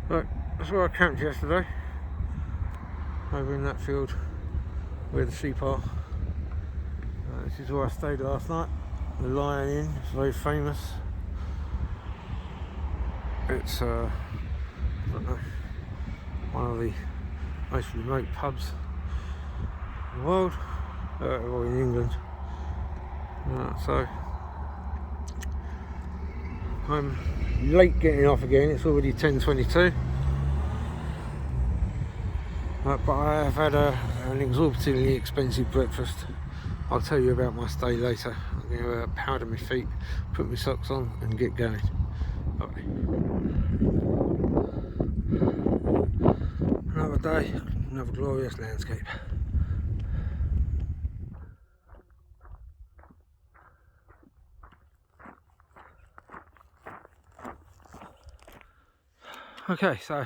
Right, that's where I camped yesterday, over in that field where the sheep are. This is where I stayed last night. The Lion Inn, it's very famous. It's I don't know, one of the most remote pubs in the world, or in England. So I'm late getting off again. It's already 10:22. But I have had an exorbitantly expensive breakfast. I'll tell you about my stay later. I'm going to powder my feet, put my socks on and get going. Bye. Another day, another glorious landscape. Okay, so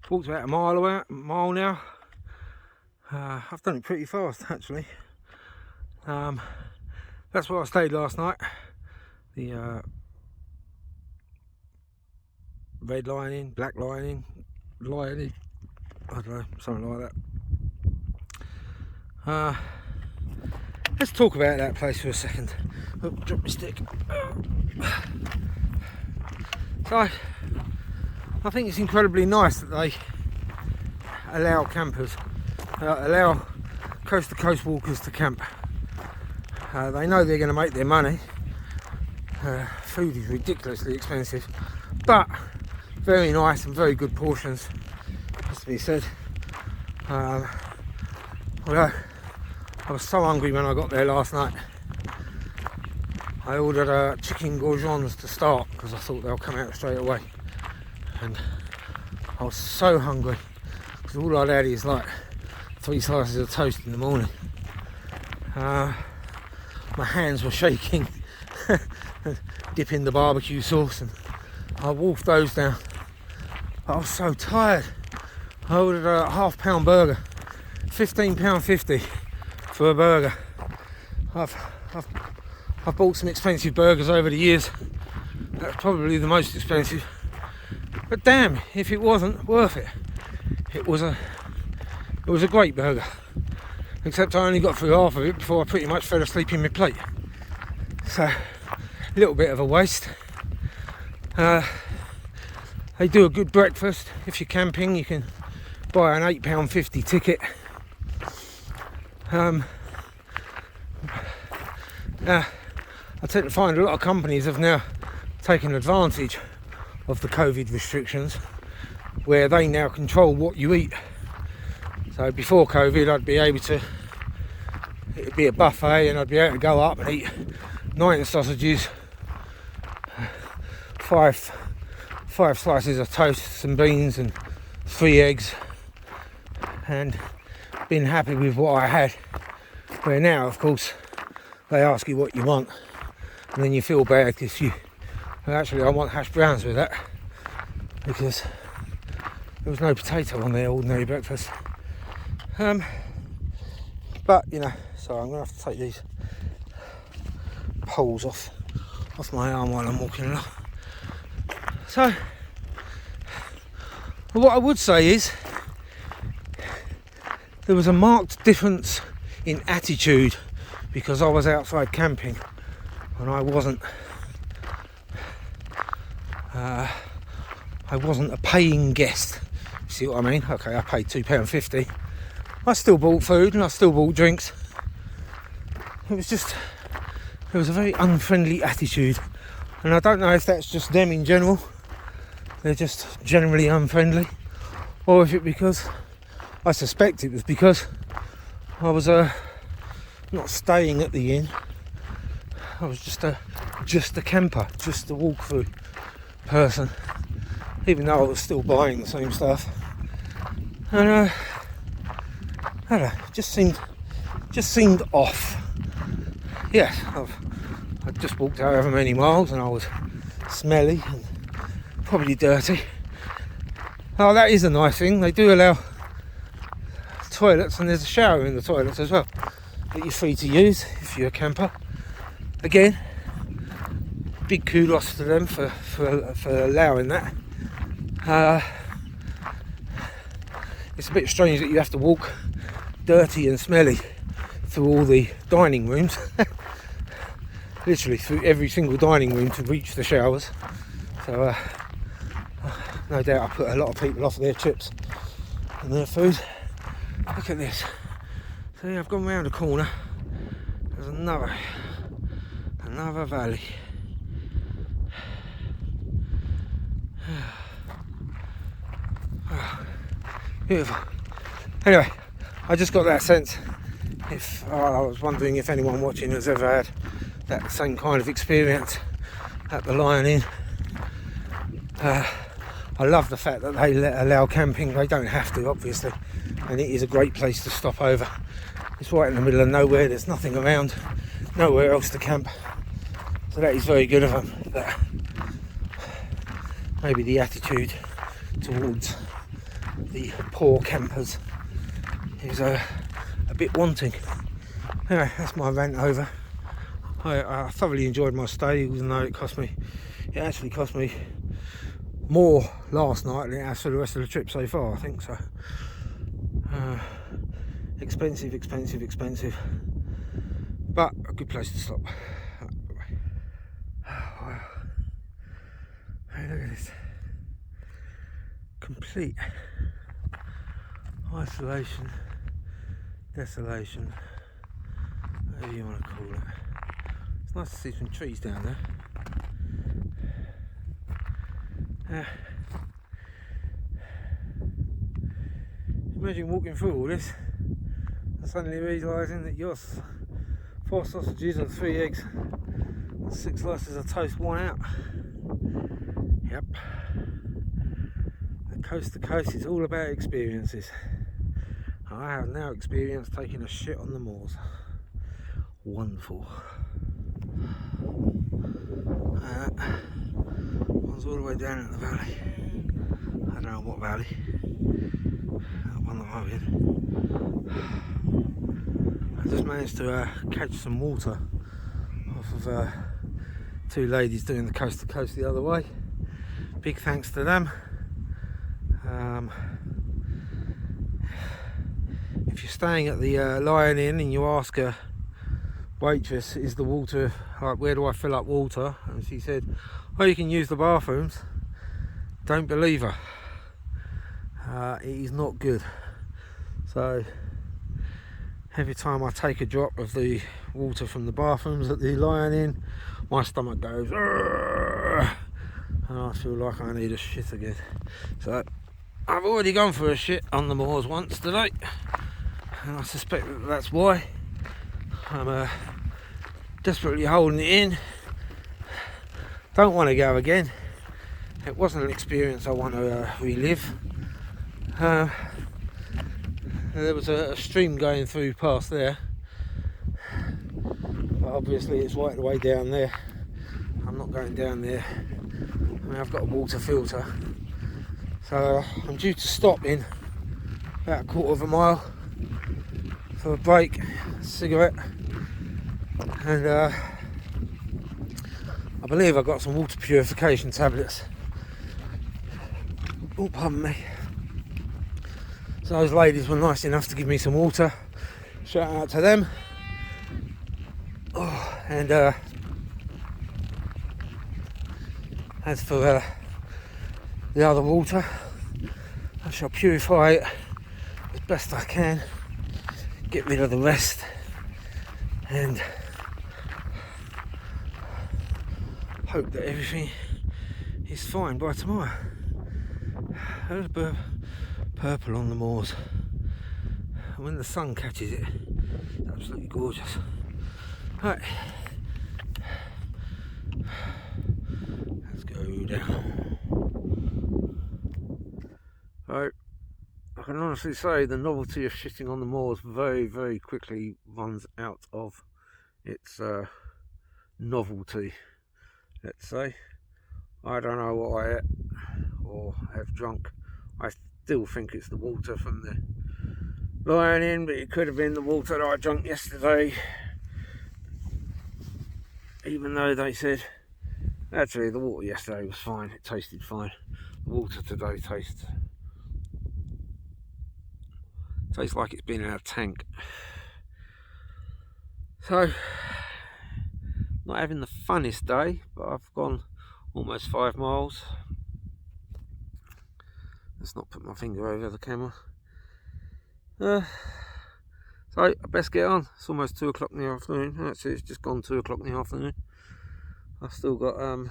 walked about a mile now. I've done it pretty fast actually. That's where I stayed last night. The Red Lion Inn, Black Lion Inn, Lion Inn, I don't know, something like that. Let's talk about that place for a second. Oh, drop my stick. So I think it's incredibly nice that they allow campers, allow coast to coast walkers to camp. They know they're going to make their money. Food is ridiculously expensive, but very nice and very good portions, has to be said. Although I was so hungry when I got there last night, I ordered chicken gourgons to start because I thought they'll come out straight away. And I was so hungry because all I'd had is like 3 slices of toast in the morning. My hands were shaking, dipping the barbecue sauce, and I wolfed those down. I was so tired. I ordered a £half-pound burger, £15.50 for a burger. I've bought some expensive burgers over the years. That's probably the most expensive. But damn, if it wasn't worth it. It was a great burger. Except I only got through half of it before I pretty much fell asleep in my plate. So, a little bit of a waste. They do a good breakfast. If you're camping, you can buy an £8.50 ticket. I tend to find a lot of companies have now taken advantage of the COVID restrictions, where they now control what you eat. So before COVID, it'd be a buffet and I'd be able to go up and eat 9 sausages, 5 slices of toast, some beans and 3 eggs, and been happy with what I had. Where now, of course, they ask you what you want, and then you feel bad because actually I want hash browns with that, because there was no potato on their ordinary breakfast. But you know, so I'm gonna have to take these poles off my arm while I'm walking along. So what I would say is there was a marked difference in attitude because I was outside camping and I wasn't a paying guest. See what I mean? Okay, I paid £2.50. I still bought food and I still bought drinks. There was a very unfriendly attitude, and I don't know if that's just them in general. They're just generally unfriendly, or if I suspect it was because I was not staying at the inn. I was just a camper, just a walk-through person, even though I was still buying the same stuff. And I don't know, just seemed off. Yeah, I'd just walked however many miles and I was smelly and probably dirty. Oh, that is a nice thing. They do allow toilets, and there's a shower in the toilets as well that you're free to use if you're a camper. Again, big kudos to them for allowing that. it's a bit strange that you have to walk dirty and smelly through all the dining rooms. Literally through every single dining room to reach the showers. So no doubt I put a lot of people off their chips and their food. Look at this. So yeah, I've gone round a corner. There's another valley. Oh, beautiful. Anyway, I just got that sense. If I was wondering if anyone watching has ever had that same kind of experience at the Lion Inn. I love the fact that they allow camping. They don't have to, obviously, and it is a great place to stop over. It's right in the middle of nowhere. There's nothing around, nowhere else to camp, so that is very good of them. But maybe the attitude towards the poor campers is a bit wanting. Anyway, that's my rant over. I thoroughly enjoyed my stay, even though it actually cost me more last night than it has for the rest of the trip so far, I think. So expensive, but a good place to stop. Wow. Hey, look at this. Complete isolation, desolation, whatever you want to call it. It's nice to see some trees down there. Imagine walking through all this and suddenly realising that your 4 sausages and 3 eggs and 6 slices of toast worn out. Yep. The coast to coast is all about experiences. I have now experienced taking a shit on the moors. Wonderful. One's all the way down in the valley. I don't know what valley. That one that I'm in. I just managed to catch some water off of 2 ladies doing the coast to coast the other way. Big thanks to them. If you're staying at the Lion Inn and you ask a waitress, is the water, like, where do I fill up water? And she said, oh, you can use the bathrooms. Don't believe her. It is not good. So every time I take a drop of the water from the bathrooms at the Lion Inn, my stomach goes, "Argh!" and I feel like I need a shit again. So I've already gone for a shit on the moors once today, and I suspect that that's why. I'm desperately holding it in. Don't want to go again. It wasn't an experience I want to relive. There was a stream going through past there, but obviously it's right the way down there. I'm not going down there. I mean, I've got a water filter, so I'm due to stop in about a quarter of a mile for a break, a cigarette, and I believe I've got some water purification tablets. Oh, pardon me. So those ladies were nice enough to give me some water. Shout out to them. Oh, and as for the other water, I shall purify it as best I can, get rid of the rest, and hope that everything is fine by tomorrow. There's a bit of purple on the moors, and when the sun catches it, it's absolutely gorgeous. Right, let's go down. So I can honestly say the novelty of shitting on the moors very, very quickly runs out of its novelty, let's say. I don't know what I ate or have drunk. I still think it's the water from the Lion Inn, but it could have been the water that I drank yesterday, even though they said actually the water yesterday was fine, it tasted fine. The water today tastes Tastes like it's been in a tank. So, not having the funnest day, but I've gone almost 5 miles. Let's not put my finger over the camera. So I best get on. It's almost 2 o'clock in the afternoon. Actually, it's just gone 2 o'clock in the afternoon. I've still got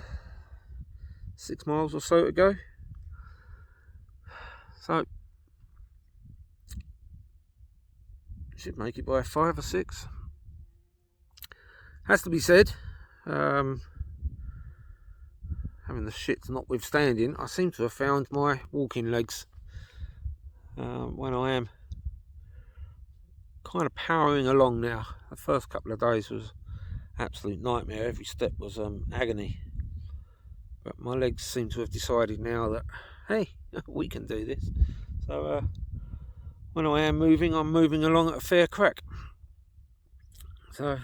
6 miles or so to go. So should make it by 5 or 6. Has to be said, having the shits notwithstanding, I seem to have found my walking legs when I am kind of powering along now. The first couple of days was absolute nightmare. Every step was agony. But my legs seem to have decided now that, hey, we can do this. So when I am moving, I'm moving along at a fair crack. So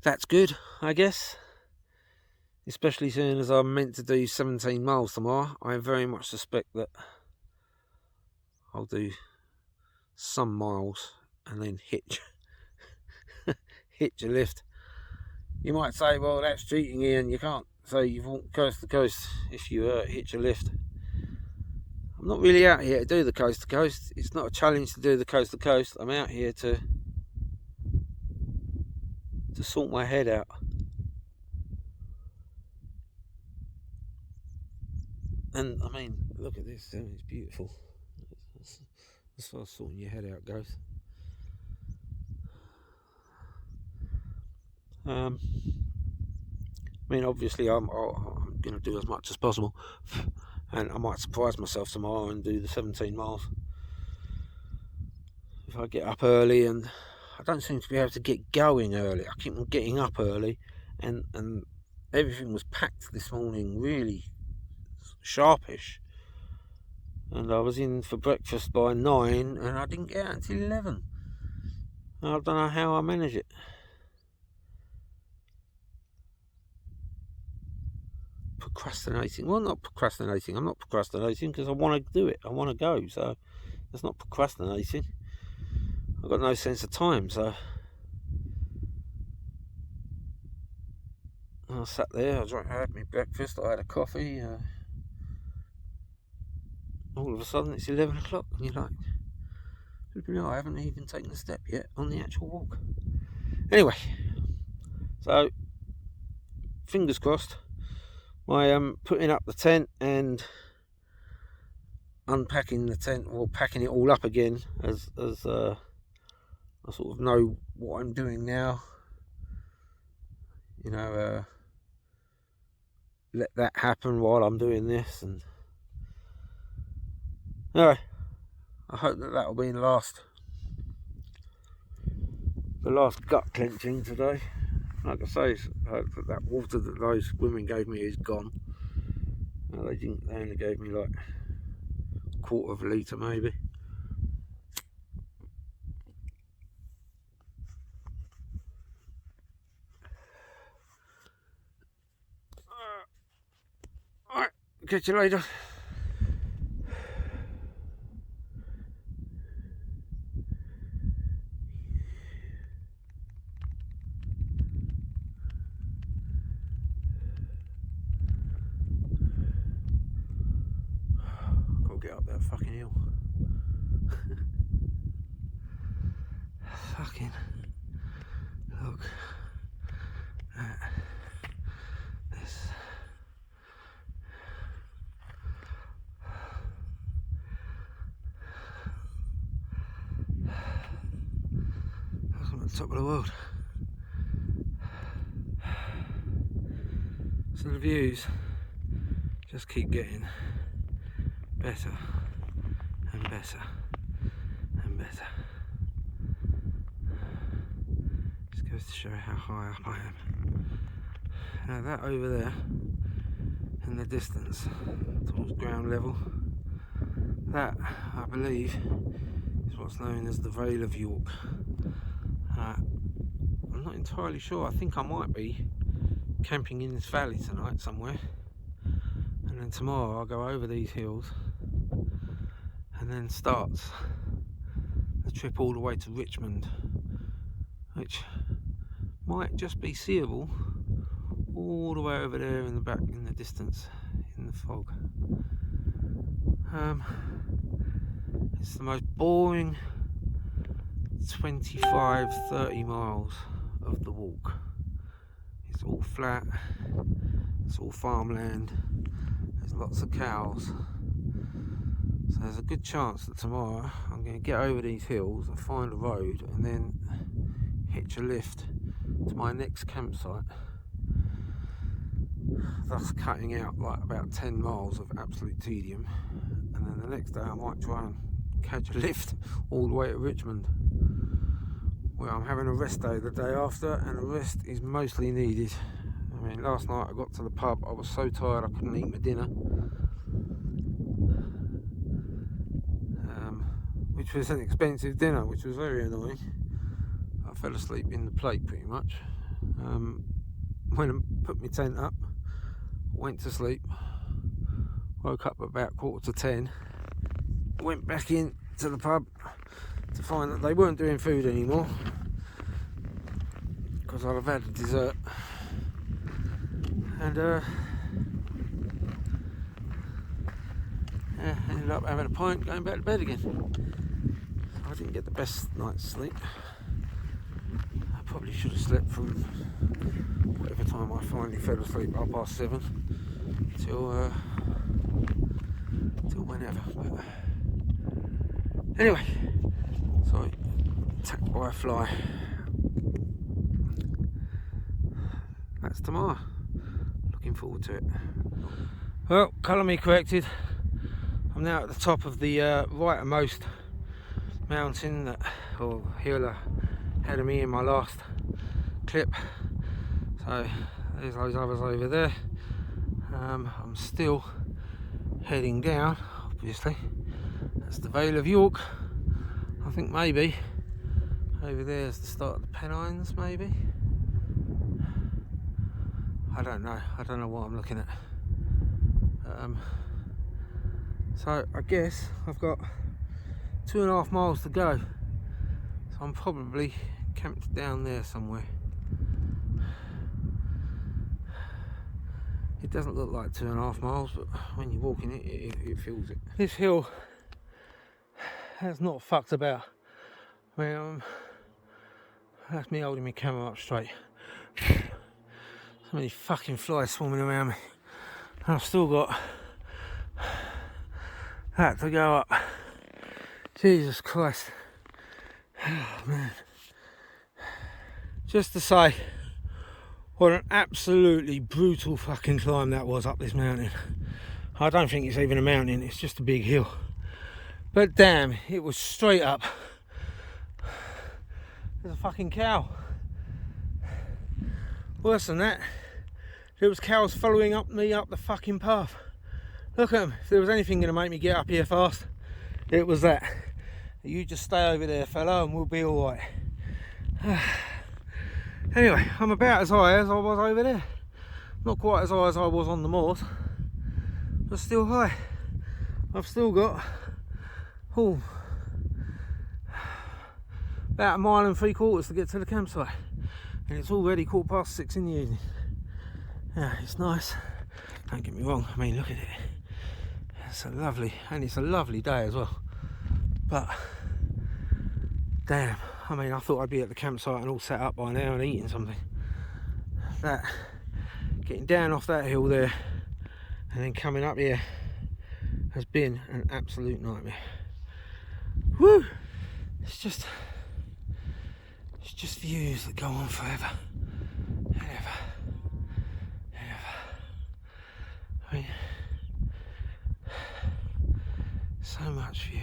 that's good, I guess. Especially seeing as I'm meant to do 17 miles tomorrow. I very much suspect that I'll do some miles and then hitch a lift. You might say, well, that's cheating, Ian. You can't say you've walked coast to coast if you hitch a lift. I'm not really out here to do the coast to coast. It's not a challenge to do the coast to coast. I'm out here to sort my head out. And I mean, look at this. It's beautiful. As far as sorting your head out goes. I mean, obviously, I'm going to do as much as possible, and I might surprise myself tomorrow and do the 17 miles if I get up early. And I don't seem to be able to get going early. I keep on getting up early, and everything was packed this morning, really sharpish. And I was in for breakfast by 9, and I didn't get out until 11. I don't know how I manage it. Procrastinating. Well, not procrastinating. I'm not procrastinating because I want to do it. I want to go. So that's not procrastinating. I've got no sense of time. So I sat there. I had my breakfast. I had a coffee. All of a sudden, it's 11 o'clock, and you're like, I haven't even taken a step yet on the actual walk. Anyway, so fingers crossed. My putting up the tent and unpacking the tent, or packing it all up again, as I sort of know what I'm doing now. Let that happen while I'm doing this. And anyway, I hope that will be the last gut clenching today. Like I say, I hope that water that those women gave me is gone. They only gave me like a quarter of a litre maybe. Alright, catch you later. Get up that fucking hill. Fucking look at this. I'm at the top of the world. So the views just keep getting better and better and better. Just goes to show how high up I am. Now that over there in the distance towards ground level, that I believe is what's known as the Vale of York. I'm not entirely sure. I think I might be camping in this valley tonight somewhere, and then tomorrow I'll go over these hills and then starts the trip all the way to Richmond, which might just be seeable all the way over there in the back, in the distance, in the fog. It's the most boring 25-30 miles of the walk. It's all flat, it's all farmland, there's lots of cows, so there's a good chance that tomorrow I'm going to get over these hills and find a road and then hitch a lift to my next campsite, thus cutting out like about 10 miles of absolute tedium. And then the next day I might try and catch a lift all the way to Richmond, where I'm having a rest day the day after, and a rest is mostly needed. I mean, last night I got to the pub, I was so tired I couldn't eat my dinner, which was an expensive dinner, which was very annoying. I fell asleep in the plate pretty much. Went and put my tent up, went to sleep, woke up about 10:15, went back in to the pub to find that they weren't doing food anymore, because I'd have had a dessert, and ended up having a pint, going back to bed again. I didn't get the best night's sleep. I probably should have slept from whatever time I finally fell asleep, 7:30, till whenever. But anyway, so attacked by a fly. That's tomorrow. Looking forward to it. Well, colour me corrected. I'm now at the top of the rightmost mountain that, or hill ahead of me in my last clip. So there's those others over there. I'm still heading down, obviously. That's the Vale of York. I think maybe over there is the start of the Pennines, maybe. I don't know what I'm looking at. So I guess I've got 2.5 miles to go, so I'm probably camped down there somewhere. It doesn't look like 2.5 miles, but when you're walking it feels it. This hill has not fucked about. I mean, that's me holding my camera up straight. So many fucking flies swarming around me, and I've still got that to go up. Jesus Christ. Oh man. Just to say what an absolutely brutal fucking climb that was up this mountain. I don't think it's even a mountain, it's just a big hill. But damn, it was straight up. There's a fucking cow. Worse than that, there was cows following me up the fucking path. Look at them. If there was anything going to make me get up here fast, it was that. You just stay over there, fella, and we'll be alright. Anyway, I'm about as high as I was over there. Not quite as high as I was on the moors, but still high. I've still got about 1.75 miles to get to the campsite, and it's already 6:15 in the evening. Yeah, it's nice, don't get me wrong. I mean, look at it, it's a lovely day as well, but damn, I mean, I thought I'd be at the campsite and all set up by now and eating something. That getting down off that hill there and then coming up here has been an absolute nightmare. Woo! It's just views that go on forever and ever and ever. I mean, so much view.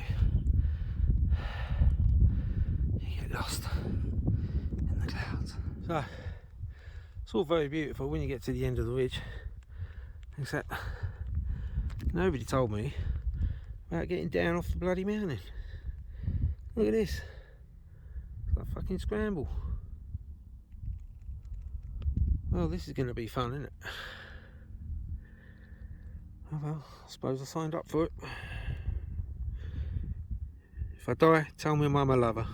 You get lost in the clouds. So it's all very beautiful when you get to the end of the ridge, except nobody told me about getting down off the bloody mountain. Look at this. It's like a fucking scramble. Well, this is going to be fun, isn't it? Oh well, I suppose I signed up for it. If I die, tell me I'm a lover.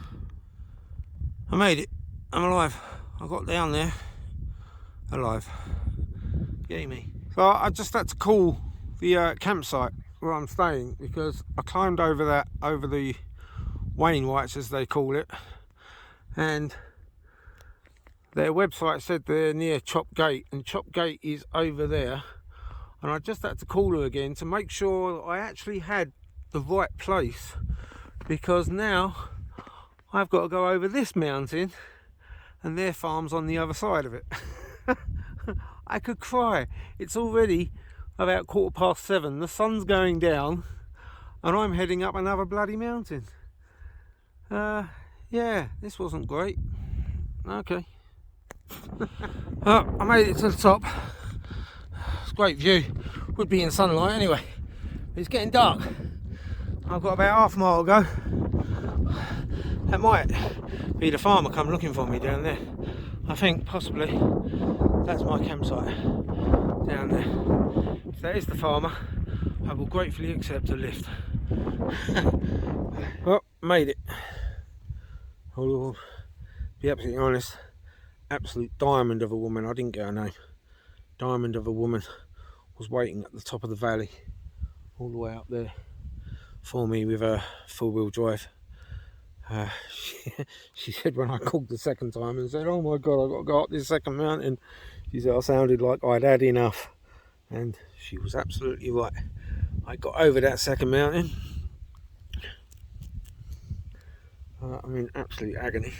I made it. I'm alive. I got down there alive. Get me. So I just had to call the campsite where I'm staying because I climbed over the Wainwrights as they call it, and their website said they're near Chop Gate, and Chop Gate is over there. And I just had to call her again to make sure I actually had the right place, because now I've got to go over this mountain and their farm's on the other side of it. I could cry. It's already about 7:15. The sun's going down and I'm heading up another bloody mountain. Yeah, this wasn't great. Okay. I made it to the top. It's a great view. Would be in sunlight anyway. It's getting dark. I've got about half a mile to go. That might be the farmer come looking for me down there. I think possibly that's my campsite down there. If that is the farmer, I will gratefully accept a lift. Well, made it. I'll be absolutely honest, absolute diamond of a woman. I didn't get her name. Diamond of a woman was waiting at the top of the valley, all the way up there for me with a four-wheel drive. She said when I called the second time and said, "Oh my God, I've got to go up this second mountain," she said I sounded like I'd had enough, and she was absolutely right. I got over that second mountain. I'm in absolute agony.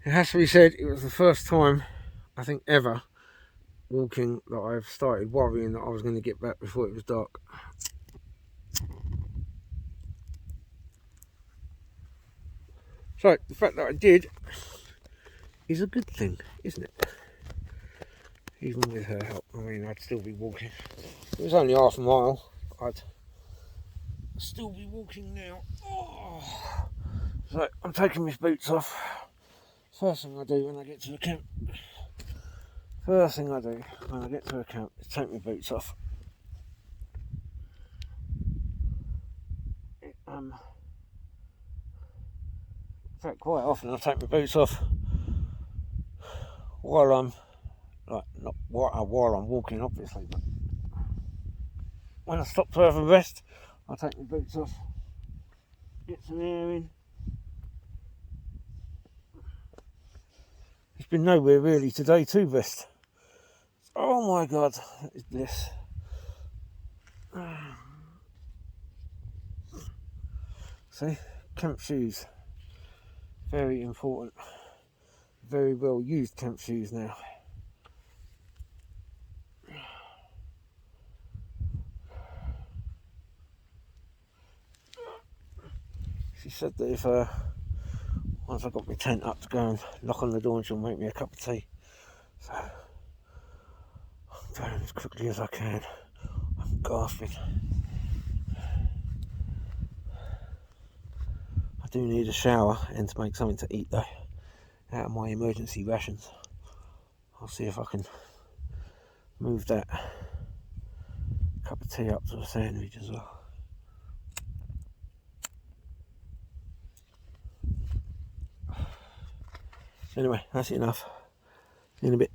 It has to be said, it was the first time, I think ever, walking that I've started worrying that I was going to get back before it was dark. So the fact that I did is a good thing, isn't it? Even with her help. I mean, I'd still be walking. It was only half a mile. I'd still be walking now. Oh. So I'm taking my boots off. First thing I do when I get to the camp. First thing I do when I get to a camp is take my boots off. In fact, quite often I take my boots off while I'm not while I'm walking, obviously, but when I stop to have a rest, I take my boots off, get some air in. It's been nowhere really today to rest. Oh my God, that is bliss. See, camp shoes, very important, very well used camp shoes now. She said that if once I got my tent up to go and knock on the door and she'll make me a cup of tea. So I'm going as quickly as I can. I'm gasping. I do need a shower and to make something to eat though, out of my emergency rations. I'll see if I can move that cup of tea up to a sandwich as well. Anyway, that's enough. See you in a bit.